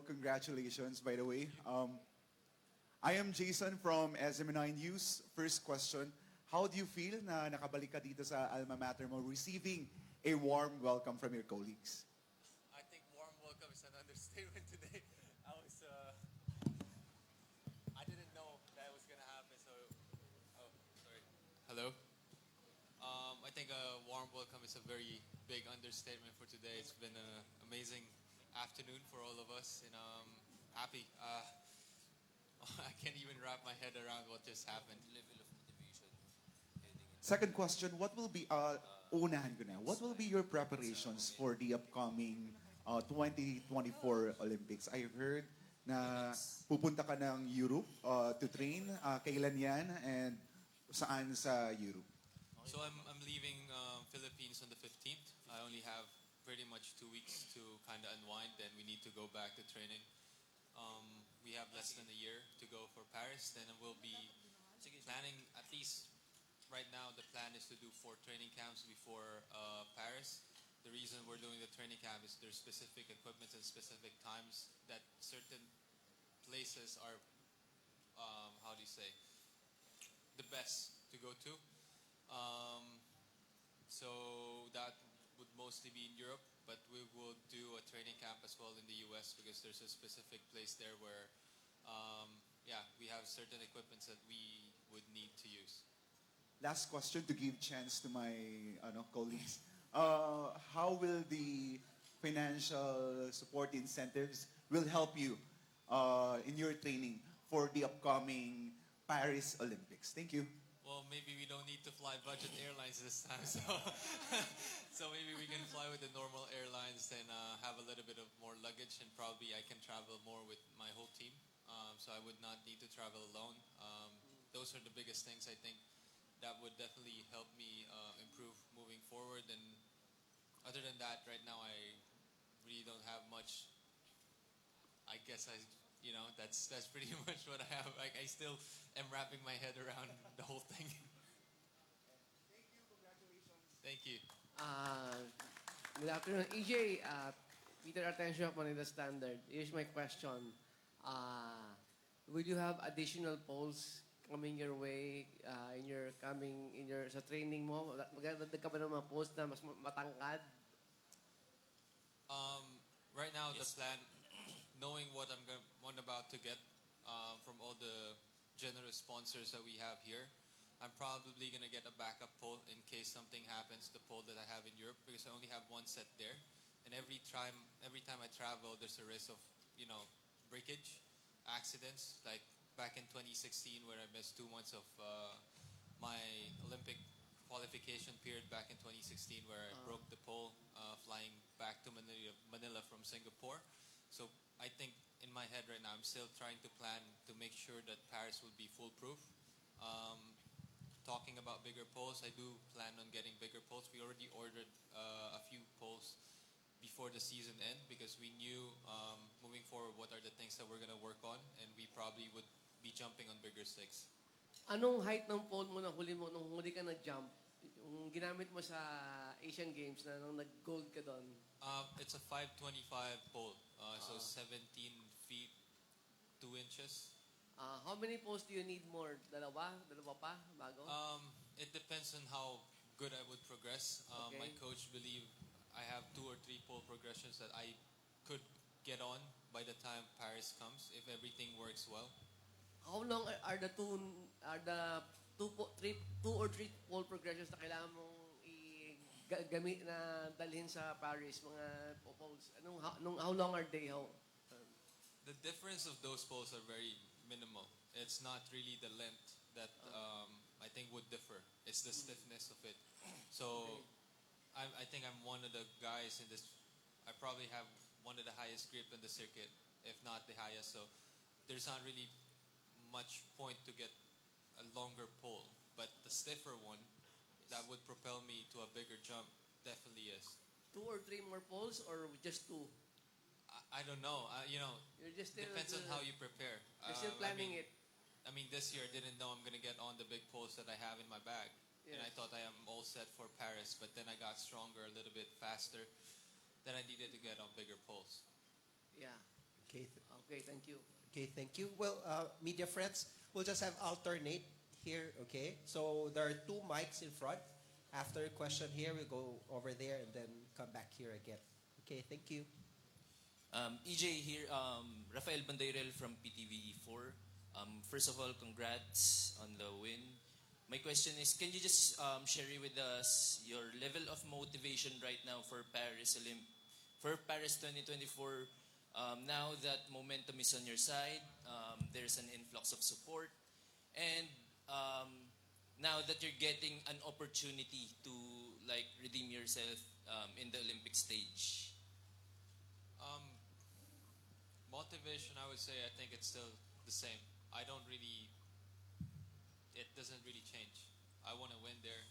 congratulations, by the way. I am Jason from SM9 News. First question, how do you feel na nakabalik ka dito sa alma mater mo, receiving a warm welcome from your colleagues? I think warm welcome is an understatement today. I didn't know that was gonna happen. So, oh, sorry. Hello. I think a warm welcome is a very big understatement for today. It's been an amazing afternoon for all of us, and happy. I can't even wrap my head around what just happened. Level of motivation heading into Second question, what will be, unahan ko na, what will be your preparations for the upcoming 2024 Olympics? I heard na pupunta ka ng Europe to train. Kailan yan and saan sa Europe? So I'm leaving Philippines on the 15th. I only have pretty much 2 weeks to kind of unwind. Then we need to go back to training. We have less than a year to go for Paris. Then we'll be planning, at least right now, the plan is to do 4 training camps before Paris. The reason we're doing the training camp is there's specific equipment and specific times that certain places are, how do you say, the best to go to. So that would mostly be in Europe, but we will do a training camp as well in the US because there's a specific place there where, we have certain equipments that we would need to use. Last question to give chance to my colleagues. How will the financial support incentives will help you in your training for the upcoming Paris Olympics? Thank you. Well, maybe we don't need to fly budget airlines this time, so so maybe we can fly with the normal airlines and have a little bit of more luggage, and probably I can travel more with my whole team. So I would not need to travel alone. Those are the biggest things I think that would definitely help me improve moving forward. And other than that, right now I really don't have much. I guess that's pretty much what I have. Like, I still am wrapping my head around the whole thing. Thank you. Congratulations. Thank you. Good afternoon. EJ, Peter Atencio of Manila Standard. Here's my question. Will you have additional polls coming your way sa training mo? Magdadagdag ka ba ng mga polls na mas matangkad? Right now, the plan, knowing what I'm about to get from all the generous sponsors that we have here, I'm probably gonna get a backup pole in case something happens. The pole that I have in Europe, because I only have one set there, and every time I travel, there's a risk of breakage, accidents. Like back in 2016, where I missed 2 months of my Olympic qualification period back in 2016, where I broke the pole flying back to Manila from Singapore. So I think in my head right now, I'm still trying to plan to make sure that Paris will be foolproof. Talking about bigger poles, I do plan on getting bigger poles. We already ordered a few poles before the season end because we knew moving forward what are the things that we're going to work on, and we probably would be jumping on bigger sticks. Anong height ng pole mo na huli mo nung huli ka na-jump? Yung ginamit mo sa Asian Games na nung nag-gold ka doon? It's a 525 pole, so 17 feet 2 inches. How many poles do you need more? Dalawa? Dalawa pa? Bago? It depends on how good I would progress. Okay. My coach believe I have 2 or 3 pole progressions that I could get on by the time Paris comes if everything works well. How long are the two or three pole progressions na kailangan mong gamit na dalhin sa Paris, mga poles? How long are they? The difference of those poles are very minimal. It's not really the length that I think would differ. It's the stiffness of it. So I think I'm one of the guys in this. I probably have one of the highest grip in the circuit, if not the highest. So there's not really much point to get a longer pole, but the stiffer one that would propel me to a bigger jump definitely is. 2 or 3 more poles, or just 2? I don't know. You're just still, depends on how you prepare. You're still planning it. I mean, this year I didn't know I'm gonna get on the big poles that I have in my bag, and I thought I am all set for Paris. But then I got stronger a little bit faster. Then I needed to get on bigger poles. Yeah. Okay. Okay, thank you. Okay, thank you. Well, media friends, we'll just have alternate here, okay? So there are two mics in front. After a question here, we'll go over there and then come back here again. Okay, thank you. EJ here, Rafael Bandairel from PTV4. First of all, congrats on the win. My question is, can you just share with us your level of motivation right now for Paris 2024? Now that momentum is on your side, there's an influx of support, and now that you're getting an opportunity to like redeem yourself in the Olympic stage. Motivation, I would say, I think it's still the same. It doesn't really change. I want to win there.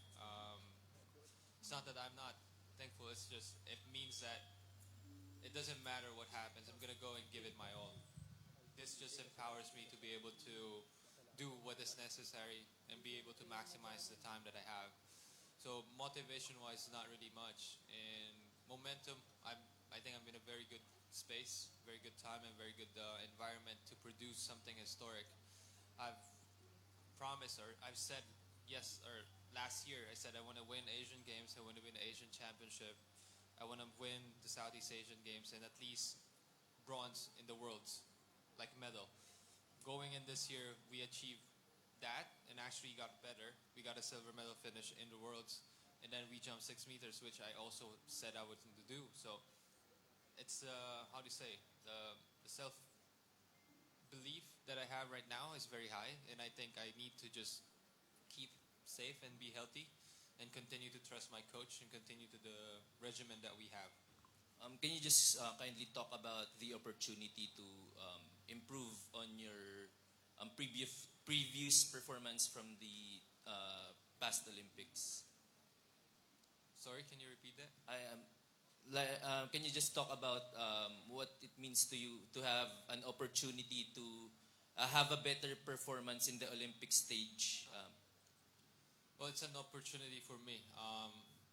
It's not that I'm not thankful. It's just, it means that it doesn't matter what happens. I'm going to go and give it my all. This just empowers me to be able to do what is necessary and be able to maximize the time that I have. So motivation-wise, not really much. And momentum, I think I'm in a very good space, very good time, and very good environment to produce something historic. I've promised, or I've said last year I said I want to win Asian Games, I want to win Asian Championship, I want to win the Southeast Asian Games, and at least bronze in the Worlds, like medal. Going in this year, we achieved that and actually got better. We got a silver medal finish in the Worlds, and then we jumped 6 meters, which I also said I was going to do. So it's how do you say, the self belief that I have right now is very high, and I think I need to just keep safe and be healthy and continue to trust my coach and continue to the regimen that we have. Can you just kindly talk about the opportunity to improve on your previous performance from the past Olympics? Sorry, can you repeat that? Can you just talk about what it means to you to have an opportunity to have a better performance in the Olympic stage? Well, it's an opportunity for me.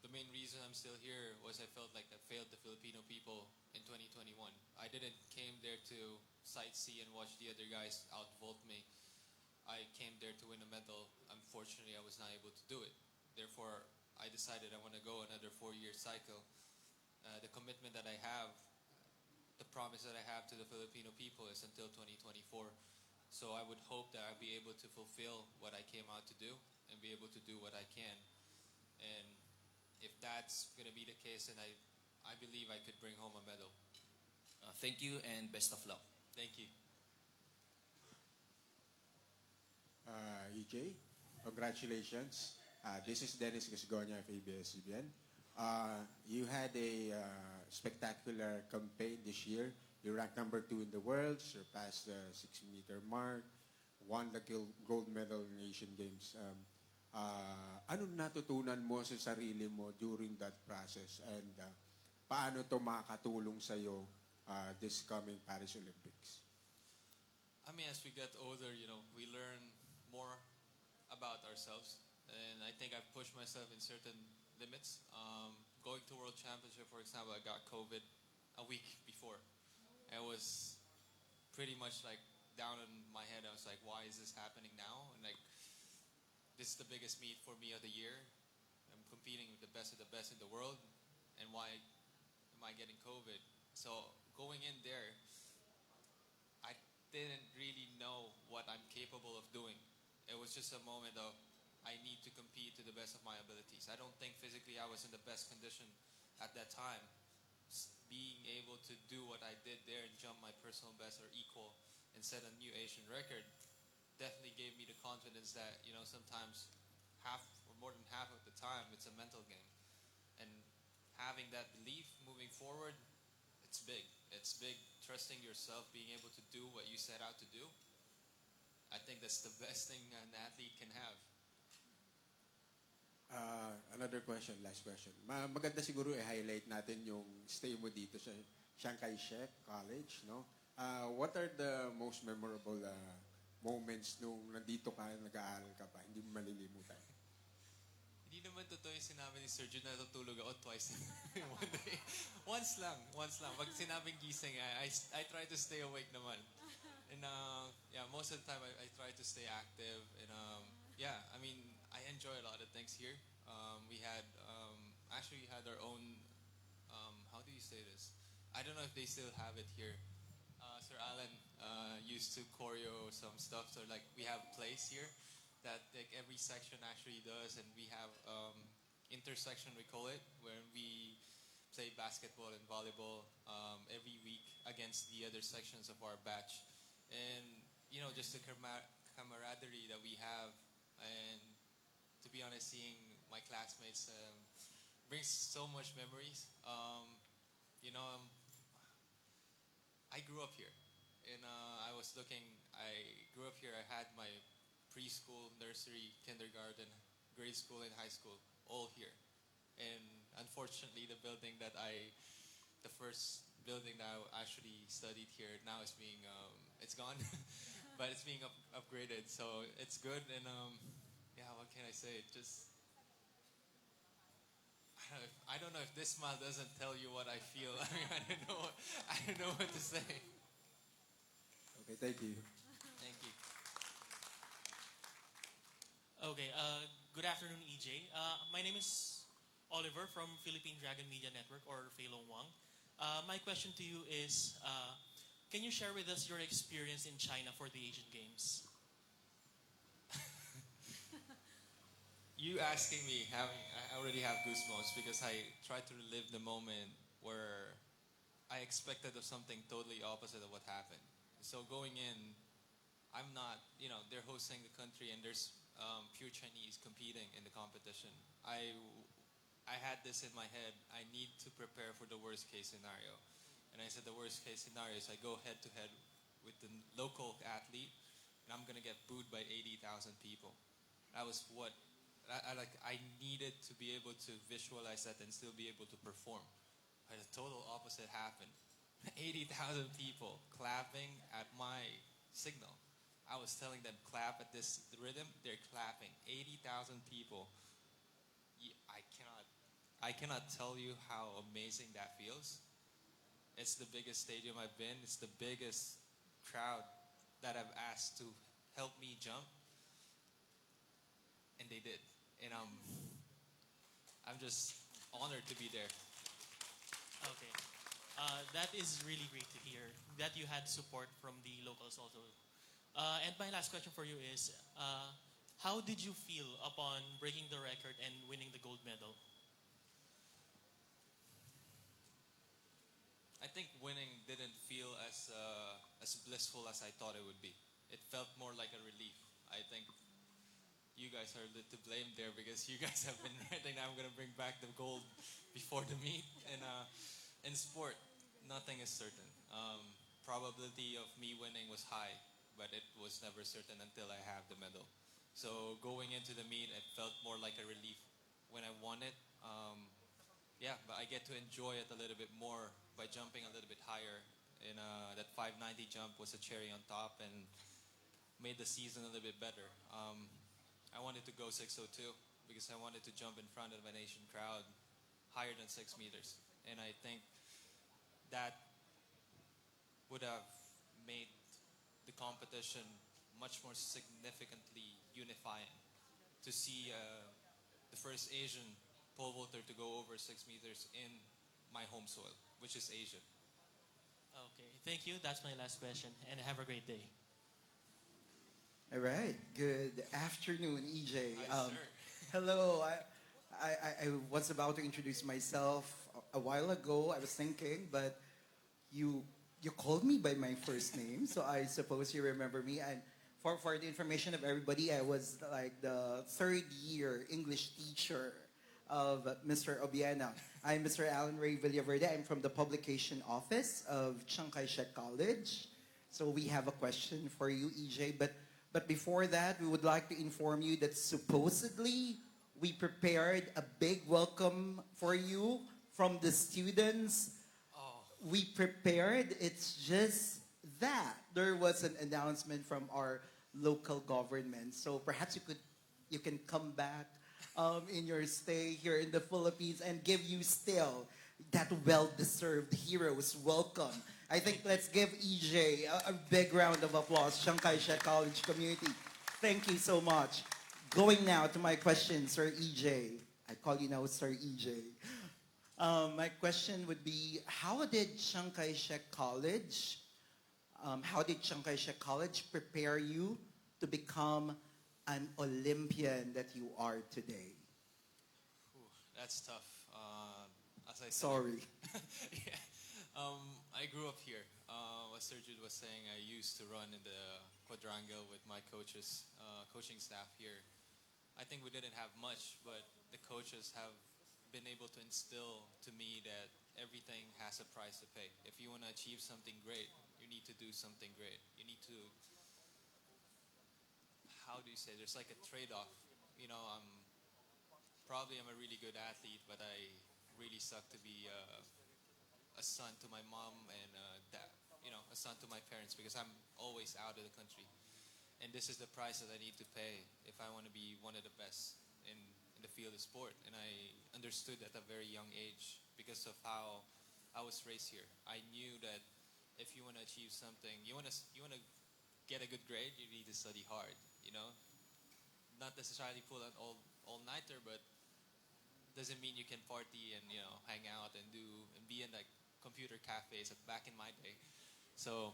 The main reason I'm still here was I felt like I failed the Filipino people in 2021. I didn't came there to sightsee and watch the other guys outvolt me. I came there to win a medal. Unfortunately, I was not able to do it. Therefore, I decided I want to go another 4-year cycle. The commitment that I have, the promise that I have to the Filipino people is until 2024. So I would hope that I'll be able to fulfill what I came out to do and be able to do what I can. And if that's going to be the case, then I believe I could bring home a medal. Thank you and best of luck. Thank you. EJ, congratulations. This is Dennis Gasgonia of ABS-CBN. You had a spectacular campaign this year. You ranked number 2 in the world, surpassed the 6-meter mark, won the gold medal in Asian Games. Ano natutunan mo sa sarili mo during that process, and paano to makakatulong sa'yo this coming Paris Olympics? I mean, as we get older, we learn more about ourselves. And I think I've pushed myself in certain limits. Going to World Championship, for example, I got COVID a week before. I was pretty much like down in my head. I was like, why is this happening now? And like, this is the biggest meet for me of the year. I'm competing with the best of the best in the world. And why am I getting COVID? So going in there, I didn't really know what I'm capable of doing. It was just a moment of, I need to compete to the best of my abilities. I don't think physically I was in the best condition at that time. Being able to do what I did there and jump my personal best or equal and set a new Asian record definitely gave me the confidence that, sometimes half or more than half of the time it's a mental game. And having that belief moving forward, it's big. It's big, trusting yourself, being able to do what you set out to do. I think that's the best thing an athlete can have. Another question, last question. Maganda siguro i-highlight natin yung stay mo dito sa Chiang Shek College, no? What are the most memorable moments nung nandito ka, nag-aaral ka pa, hindi mo malilimutan? Hindi naman totoo yung sinabi ni Sir Jun na natutulog ako twice in one day. Once lang. Pag sinabing gising, I try to stay awake naman. And yeah, most of the time I try to stay active. And yeah, I mean, I enjoy a lot of things here. We had, actually we had our own, how do you say this? I don't know if they still have it here. Sir Alan used to choreo some stuff. So like we have plays here that like every section actually does, and we have intersection, we call it, where we play basketball and volleyball every week against the other sections of our batch. And you know, just the camaraderie that we have, and to be honest, seeing my classmates brings so much memories. You know, I grew up here, and I grew up here. I had my preschool, nursery, kindergarten, grade school, and high school all here. And unfortunately, the first building that I actually studied here now is being, it's gone, but it's being upgraded. So it's good, and yeah, what can I say? I don't know if this smile doesn't tell you what I feel. I mean, I don't know what to say. Okay, thank you. Thank you. Okay, good afternoon, EJ. My name is Oliver from Philippine Dragon Media Network, or Feilong Wang. My question to you is, can you share with us your experience in China for the Asian Games? You asking me, I already have goosebumps because I tried to relive the moment where I expected of something totally opposite of what happened. So going in, I'm not, you know, they're hosting the country and there's pure Chinese competing in the competition. I had this in my head. I need to prepare for the worst case scenario. And I said the worst case scenario is I go head to head with the local athlete and I'm going to get booed by 80,000 people. That was what I needed to be able to visualize that and still be able to perform. But the total opposite happened. 80,000 people clapping at my signal. I was telling them clap at this rhythm. They're clapping. 80,000 people. I cannot tell you how amazing that feels. It's the biggest stadium I've been. It's the biggest crowd that I've asked to help me jump, and they did. And I'm just honored to be there. Okay. That is really great to hear that you had support from the locals also. And my last question for you is, how did you feel upon breaking the record and winning the gold medal? I think winning didn't feel as blissful as I thought it would be. It felt more like a relief. I think you guys are to blame there because you guys have been writing I'm going to bring back the gold before the meet. And in sport, nothing is certain. Probability of me winning was high, but it was never certain until I have the medal. So going into the meet, it felt more like a relief. When I won it, yeah, but I get to enjoy it a little bit more by jumping a little bit higher. And that 590 jump was a cherry on top and made the season a little bit better. I wanted to go 602 because I wanted to jump in front of an Asian crowd higher than 6 meters. And I think that would have made the competition much more significantly unifying to see the first Asian pole vaulter to go over 6 meters in my home soil, which is Asia. Okay, thank you. That's my last question, and have a great day. All right. Good afternoon, EJ. Hi, sir. Hello. I was about to introduce myself a while ago. I was thinking, but you called me by my first name, so I suppose you remember me. And for the information of everybody, I was like the third year English teacher of Mr. Obiena. I'm Mr. Alan Ray Villaverde. I'm from the publication office of Chiang Shek College. So we have a question for you, EJ. But before that, we would like to inform you that supposedly we prepared a big welcome for you from the students. Oh, We prepared. It's just that there was an announcement from our local government. So perhaps you can come back in your stay here in the Philippines and give you still that well-deserved heroes welcome. I think let's give EJ a big round of applause. Chiang Kai-shek College community. Thank you so much. Going now to my question, Sir EJ. I call you now Sir EJ. My question would be, how did Chiang Kai-shek College prepare you to become an Olympian that you are today? Whew, that's tough. As I said, Sorry. yeah. I grew up here. As Sir Jude was saying, I used to run in the quadrangle with my coaches, coaching staff here. I think we didn't have much, but the coaches have been able to instill to me that everything has a price to pay. If you want to achieve something great, you need to do something great. You need to, how do you say, there's like a trade-off. You know, I'm a really good athlete, but I really suck to be a son to my mom and dad, a son to my parents, because I'm always out of the country. And this is the price that I need to pay if I want to be one of the best in the field of sport. And I understood at a very young age because of how I was raised here. I knew that if you want to achieve something, you want to get a good grade, you need to study hard, Not necessarily pull an all-nighter, but doesn't mean you can party and, hang out and be in like computer cafes back in my day. So,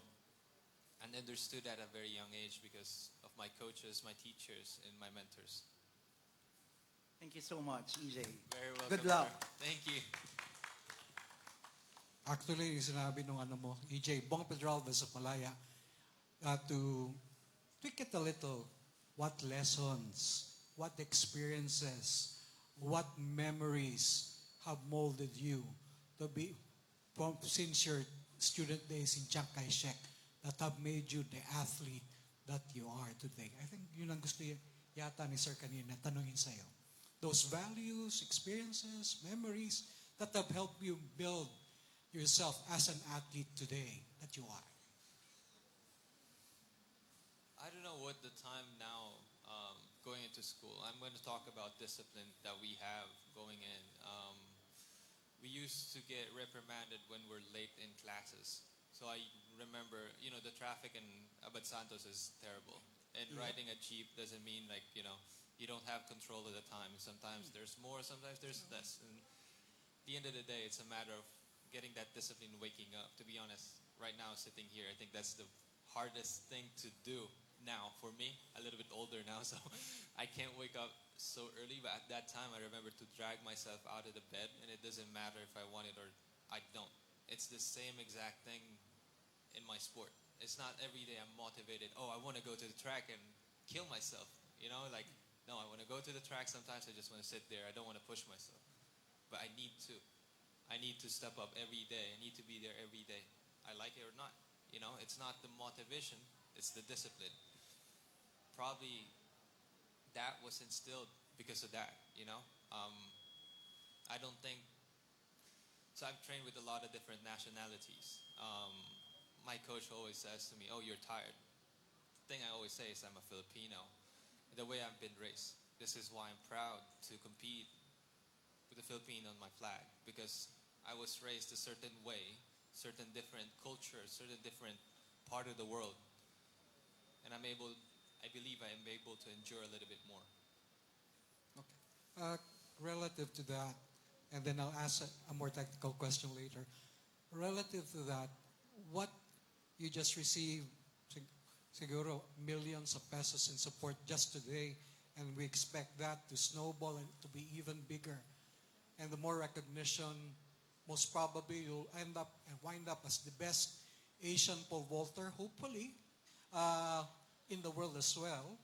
and understood at a very young age because of my coaches, my teachers, and my mentors. Thank you so much, EJ. Very welcome. Good luck. Sir. Thank you. Actually, yung sinabi nung EJ, Bong Pedralbes of Malaya, to tweak it a little, what lessons, what experiences, what memories have molded you to be, since your student days in Chiang Kai-shek, that have made you the athlete that you are today. I think yun ang gusto yata ni Sir kanina tanungin sa'yo. Those values, experiences, memories that have helped you build yourself as an athlete today that you are. I don't know what the time now going into school. I'm going to talk about discipline that we have going in. We used to get reprimanded when we're late in classes. So I remember, the traffic in Abad Santos is terrible. And riding a jeep doesn't mean you don't have control of the time. Sometimes there's more, sometimes there's less. And at the end of the day, it's a matter of getting that discipline, waking up. To be honest, right now sitting here, I think that's the hardest thing to do now for me. A little bit older now, so I can't wake up so early. But at that time, I remember to drag myself out of the bed, and it doesn't matter if I want it or I don't. It's the same exact thing in my sport. It's not every day I'm motivated. Oh, I want to go to the track and kill myself. No, I want to go to the track. Sometimes I just want to sit there. I don't want to push myself. But I need to. I need to step up every day. I need to be there every day. I like it or not. It's not the motivation. It's the discipline. Probably that was instilled because of that, I don't think... So I've trained with a lot of different nationalities. My coach always says to me, oh, you're tired. The thing I always say is I'm a Filipino. The way I've been raised. This is why I'm proud to compete with the Philippine on my flag. Because I was raised a certain way, certain different culture, certain different part of the world. And I believe I am able to endure a little bit more. Okay. Relative to that, and then I'll ask a more technical question later. Relative to that, what you just received, siguro millions of pesos in support just today, and we expect that to snowball and to be even bigger. And the more recognition, most probably you'll wind up as the best Asian pole vaulter, hopefully, in the world as well.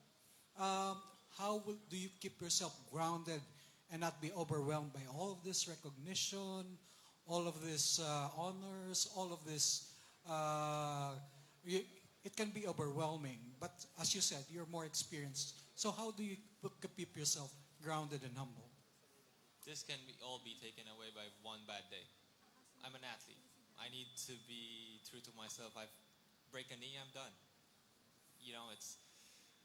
Do you keep yourself grounded and not be overwhelmed by all of this recognition, all of this honors, all of this? It can be overwhelming, but as you said, you're more experienced. So how do you keep yourself grounded and humble? This can all be taken away by one bad day. I'm an athlete. I need to be true to myself. I break a knee, I'm done.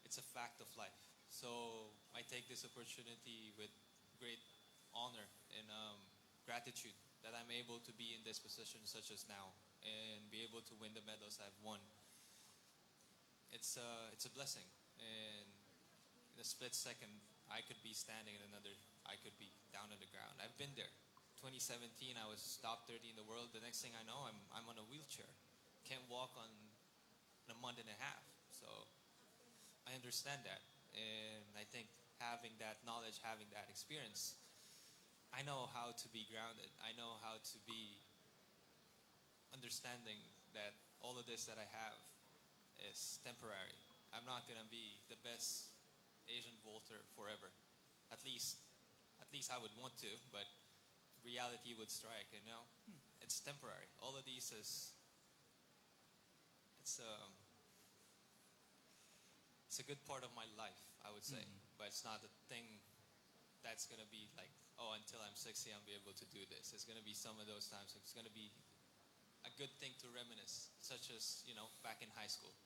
It's a fact of life. So I take this opportunity with great honor and gratitude that I'm able to be in this position such as now and be able to win the medals I've won. It's a blessing, and in a split second, I could be standing, and another, I could be down on the ground. I've been there. 2017, I was top 30 in the world. The next thing I know, I'm on a wheelchair. Can't walk on a month and a half. So I understand that, and I think having that knowledge, having that experience, I know how to be grounded. I know how to be understanding that all of this that I have is temporary. I'm not gonna be the best Asian vaulter forever. At least I would want to, but reality would strike. You know, it's temporary. All of these is it's a good part of my life, I would say, but it's not a thing that's gonna be like, oh, until I'm 60, I'll be able to do this. It's gonna be some of those times. It's gonna be a good thing to reminisce, such as back in high school.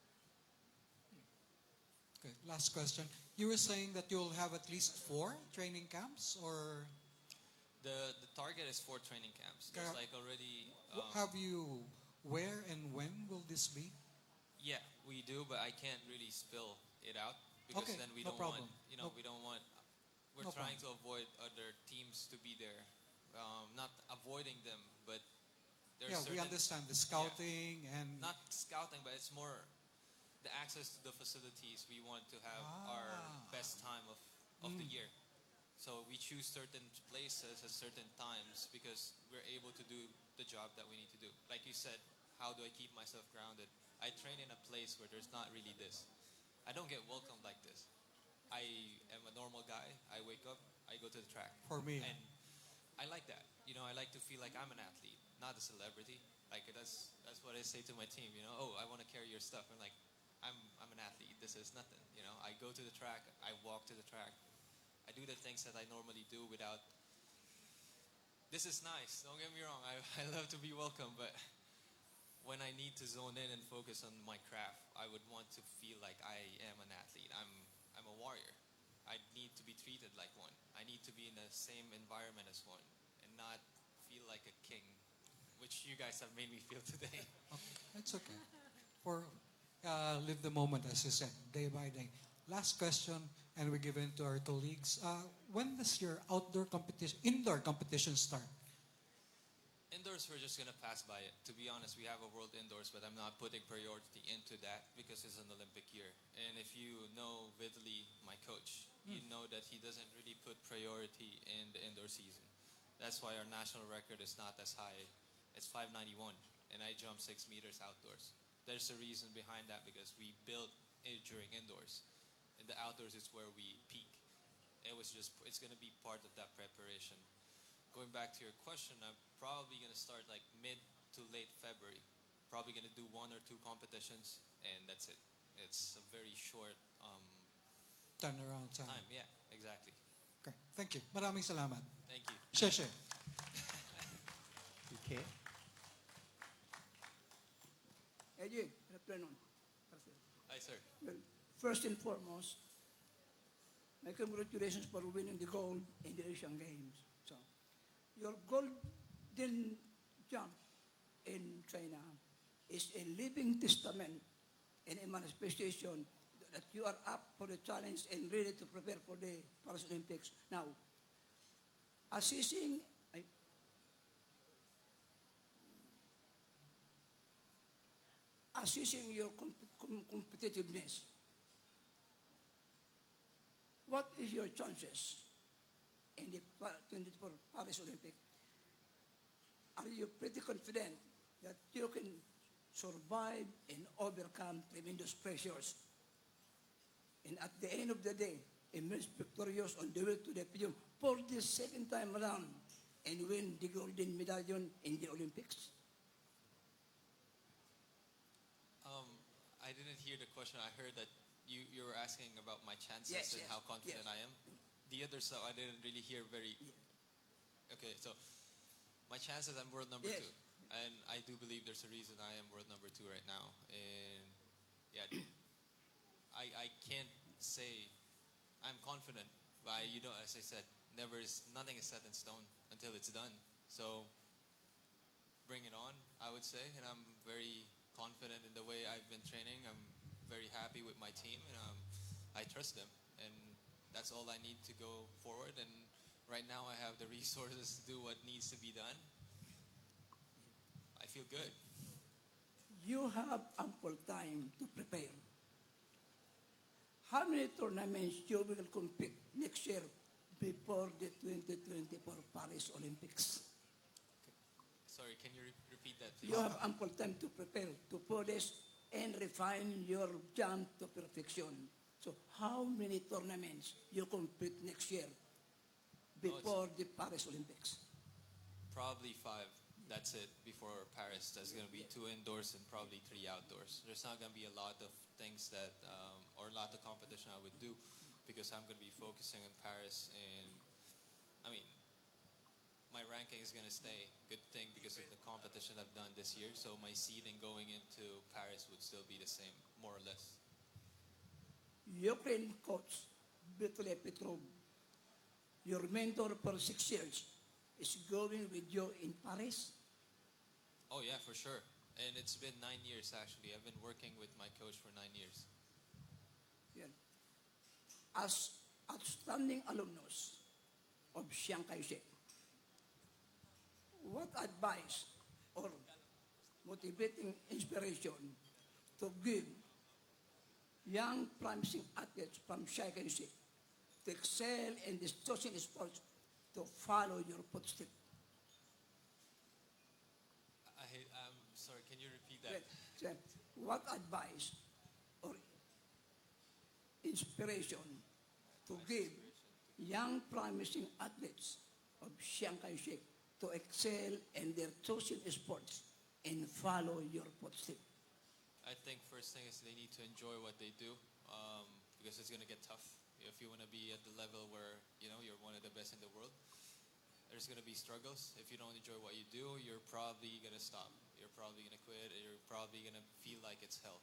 Okay, last question. You were saying that you'll have at least 4 training camps, or The target is 4 training camps. There's like already. have you? Where and when will this be? Yeah, we do, but I can't really spill it out because Okay, then we no don't problem. want. No- We don't want. We're No trying to avoid other teams to be there. Not avoiding them, but there's Yeah, we certain, understand the scouting and not scouting, but it's more the access to the facilities. We want to have our best time of the year. So we choose certain places at certain times because we're able to do the job that we need to do. Like you said, how do I keep myself grounded? I train in a place where there's not really this. I don't get welcomed like this. I am a normal guy. I wake up, I go to the track. For me, And I like that. I like to feel like I'm an athlete, not a celebrity. Like that's what I say to my team. Oh, I want to carry your stuff. I'm like, I'm an athlete. This is nothing. I go to the track. I walk to the track. I do the things that I normally do without. This is nice. Don't get me wrong. I love to be welcome, but when I need to zone in and focus on my craft, I would want to feel like I am an athlete. I'm a warrior. I need to be treated like one. I need to be in the same environment as one and not feel like a king, which you guys have made me feel today. it's okay. For live the moment, as you said, day by day. Last question, and we give in to our colleagues. When does your indoor competition start? Indoors, we're just going to pass by it. To be honest, we have a world indoors, but I'm not putting priority into that because it's an Olympic year. And if you know Vidley, my coach, you know that he doesn't really put priority in the indoor season. That's why our national record is not as high. It's 591, and I jump 6 meters outdoors. There's a reason behind that because we built it during indoors. In the outdoors is where we peak. It's going to be part of that preparation. Going back to your question, I'm probably going to start like mid to late February. Probably going to do 1 or 2 competitions, and that's it. It's a very short Turnaround time. Yeah, exactly. Okay, thank you. Maraming salamat. Thank you. Shek. Okay. AJ, good afternoon. Hi, sir. Well, first and foremost, my congratulations for winning the gold in the Asian Games. So, your golden jump in China is a living testament and a manifestation that you are up for the challenge and ready to prepare for the Paris Olympics. Now, assessing your competitiveness, what is your chances in the 24 Paris Olympics? Are you pretty confident that you can survive and overcome tremendous pressures? And at the end of the day, emerge victorious on the way to the podium for the second time around and win the golden medallion in the Olympics? I didn't hear the question. I heard that you were asking about my chances Yes, and yes, how confident yes. I am. The other stuff I didn't really hear very. Okay, so my chances, I'm world number Yes. 2, and I do believe there's a reason I am world number 2 right now. And yeah, I can't say confident. But as I said, nothing is set in stone until it's done. So bring it on, I would say. And I'm very confident in the way I've been training. I'm very happy with my team, and I trust them. And that's all I need to go forward. And right now I have the resources to do what needs to be done. I feel good. You have ample time to prepare. How many tournaments you will compete next year before the 2024 Paris Olympics? Sorry, can you repeat that, please? You have ample time to prepare, to polish and refine your jump to perfection. So how many tournaments you compete next year before the Paris Olympics? Probably 5. That's it before Paris. There's going to be 2 indoors and probably 3 outdoors. There's not going to be a lot of things or a lot of competition I would do because I'm going to be focusing on Paris. And I mean, my ranking is going to stay. Good thing because of the competition I've done this year. So my seeding going into Paris would still be the same, more or less. Ukraine coach Vitaly Petrov, your mentor for 6 years, is going with you in Paris. Oh yeah, for sure. And it's been 9 years actually. I've been working with my coach for 9 years. Yan. As outstanding alumnus of Chiang, what advice or motivating inspiration to give young promising athletes from Chiang to excel in this chosen sports to follow your footsteps? I'm sorry, can you repeat that? What advice or inspiration to give young promising athletes of Chiang to excel in their chosen sports and follow your footsteps? I think first thing is they need to enjoy what they do because it's going to get tough. If you want to be at the level where you're one of the best in the world, there's going to be struggles. If you don't enjoy what you do, you're probably going to stop. You're probably going to quit. You're probably going to feel like it's hell.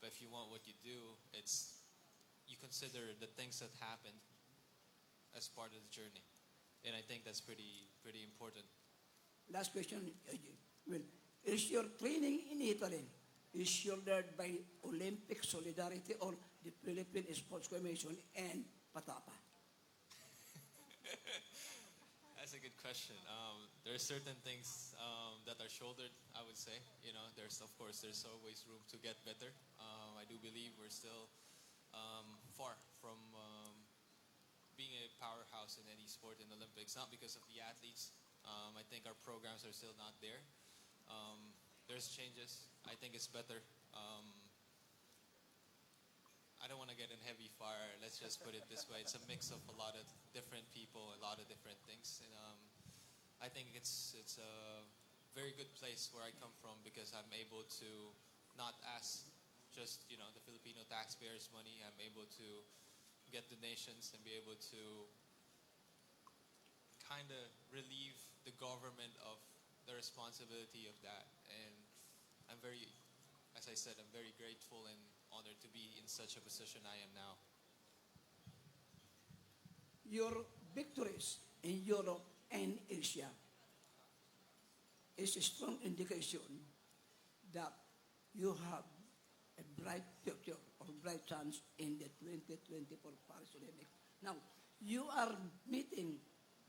But if you want what you do, you consider the things that happened as part of the journey. And I think that's pretty important. Last question. Well, is your training in Italy is shouldered by Olympic Solidarity or the Philippine Sports Commission and Patapa? That's a good question. There are certain things that are shouldered, I would say. There's always room to get better. I do believe we're still far from being a powerhouse in any sport in the Olympics. Not because of the athletes. I think our programs are still not there. There's changes. I think it's better. I don't want to get in heavy fire. Let's just put it this way. It's a mix of a lot of different people, a lot of different things. And I think it's a very good place where I come from because I'm able to not ask just, the Filipino taxpayers' money. I'm able to get donations and be able to kind of relieve the government of the responsibility of that. And as I said, I'm very grateful and honored to be in such a position I am now. Your victories in Europe and Asia is a strong indication that you have a bright future or bright chance in the 2024 Paris Olympics. Now, you are meeting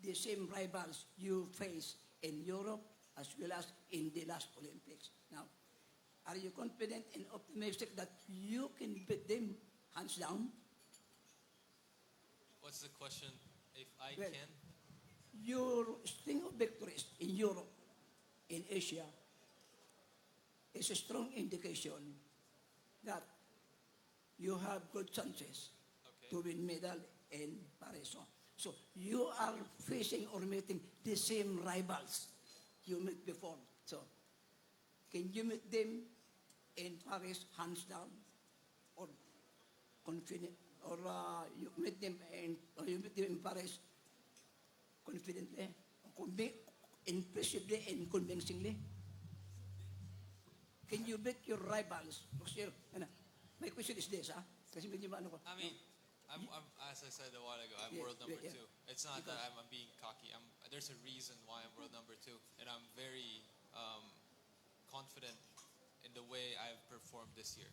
the same rivals you faced in Europe as well as in the last Olympics. Now, are you confident and optimistic that you can beat them hands down? What's the question? If I Well, can? Your string of victories in Europe, in Asia, is a strong indication that you have good chances to win medal in Paris. So you are facing or meeting the same rivals you met before. So can you meet them in Paris hands down, or confident, or you meet them in Paris confidently, impressively, and convincingly? Can you beat your rivals? My question is this, kasi medyo ano ko. I mean, as I said a while ago, I'm Yeah, world number yeah, yeah. two. It's not that Because- I'm being cocky. There's a reason why I'm world number two, and I'm very confident in the way I've performed this year.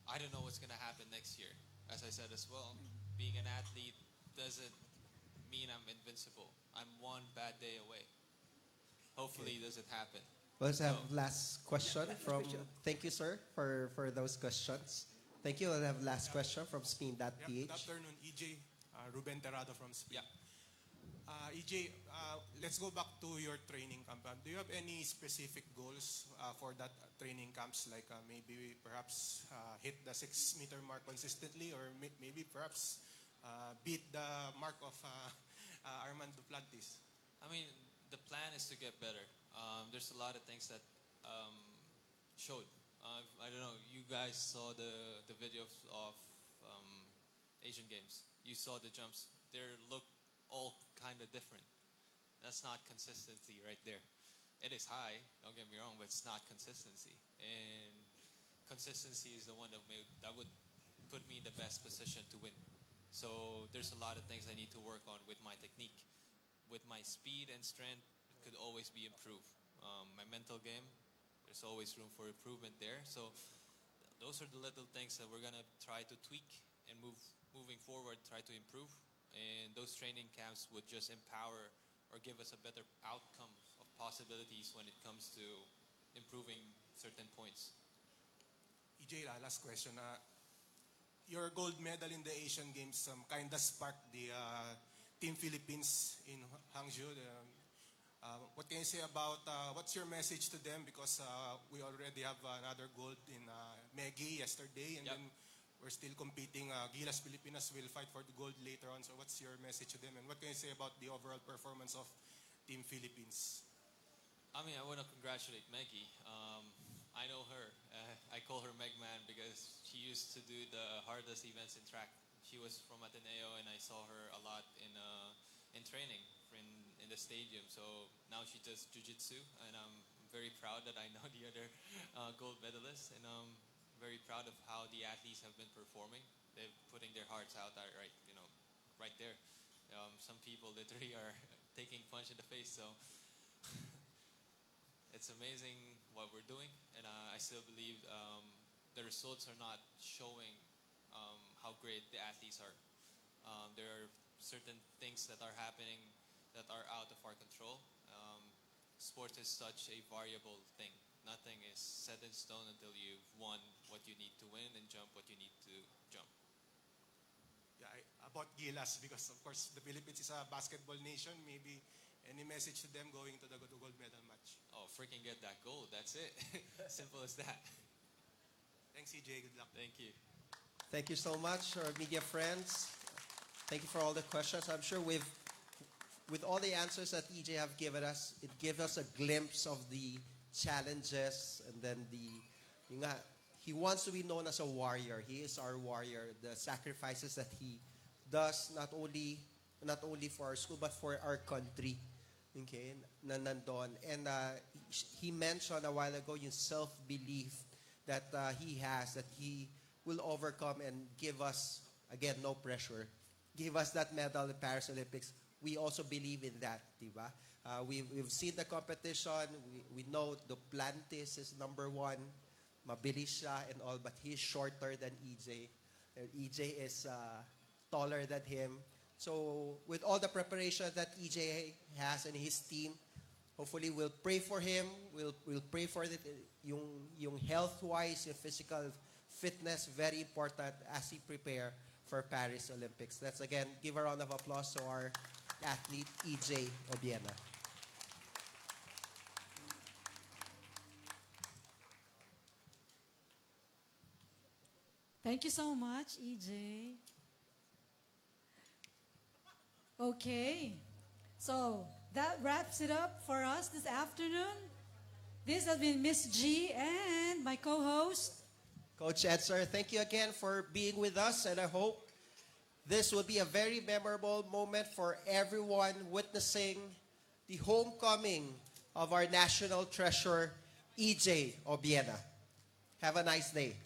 I don't know what's gonna happen next year. As I said as well, being an athlete doesn't mean I'm invincible. I'm one bad day away. Hopefully, it doesn't happen. Let's have So- last question last from. question. Thank you, sir, for those questions. Thank you. We'll have last question from Spin.ph. Good afternoon, EJ. Ruben Terrado from Spain. Yeah. EJ, let's go back to your training camp. Do you have any specific goals for that training camps? Like maybe perhaps hit the 6-meter mark consistently, or maybe perhaps beat the mark of Armand Duplantis? I mean, the plan is to get better. There's a lot of things that showed. I don't know. You guys saw the video of Asian Games. You saw the jumps. They look all kind of different. That's not consistency right there. It is high. Don't get me wrong, but it's not consistency. And consistency is the one that would put me in the best position to win. So there's a lot of things I need to work on with my technique. With my speed and strength, it could always be improved. My mental game, there's always room for improvement there. So those are the little things that we're gonna try to tweak and moving forward, try to improve. And those training camps would just empower or give us a better outcome of possibilities when it comes to improving certain points. EJ, last question. Your gold medal in the Asian Games kind of sparked the Team Philippines in Hangzhou. What can you say about, what's your message to them? Because we already have another gold in Megi yesterday, and Yep. then we're still competing. Gilas Pilipinas will fight for the gold later on. So what's your message to them? And what can you say about the overall performance of Team Philippines? I mean, I want to congratulate Maggie. I know her. I call her Megman because she used to do the hardest events in track. She was from Ateneo, and I saw her a lot in training in the stadium. So now she does jiu-jitsu, and I'm very proud that I know the other gold medalists, and I'm very proud of how the athletes have been performing. They're putting their hearts out there, right there. Some people literally are taking punch in the face. So it's amazing what we're doing, and I still believe the results are not showing how great the athletes are. There are certain things that are happening that are out of our control. Sports is such a variable thing. Nothing is set in stone until you've won what you need to win and jump what you need to jump. Yeah, about Gilas, because of course the Philippines is a basketball nation. Maybe any message to them going to the gold medal match? Oh, freaking get that gold. That's it. Simple as that. Thanks, EJ. Good luck. Thank you. Thank you so much, our media friends. Thank you for all the questions. I'm sure with all the answers that EJ have given us, it gives us a glimpse of the challenges, and then he wants to be known as a warrior. He is our warrior. The sacrifices that he does, not only for our school but for our country. Okay, na nandun. And he mentioned a while ago yung self-belief that he has, that he will overcome and give us, again, no pressure, give us that medal in Paris Olympics. We also believe in that, diba? We've seen the competition. We know Duplantis is number one. Mabilis siya and all, but he's shorter than EJ. And EJ is taller than him. So with all the preparation that EJ has and his team, hopefully we'll pray for him. We'll pray for it. Yung health-wise, yung physical fitness, very important as he prepare for Paris Olympics. Let's again give a round of applause to our athlete, EJ Obiena. Thank you so much, EJ. Okay, so that wraps it up for us this afternoon. This has been Miss G and my co-host. Coach Ed, sir, thank you again for being with us, and I hope this will be a very memorable moment for everyone witnessing the homecoming of our national treasure, EJ Obiena. Have a nice day.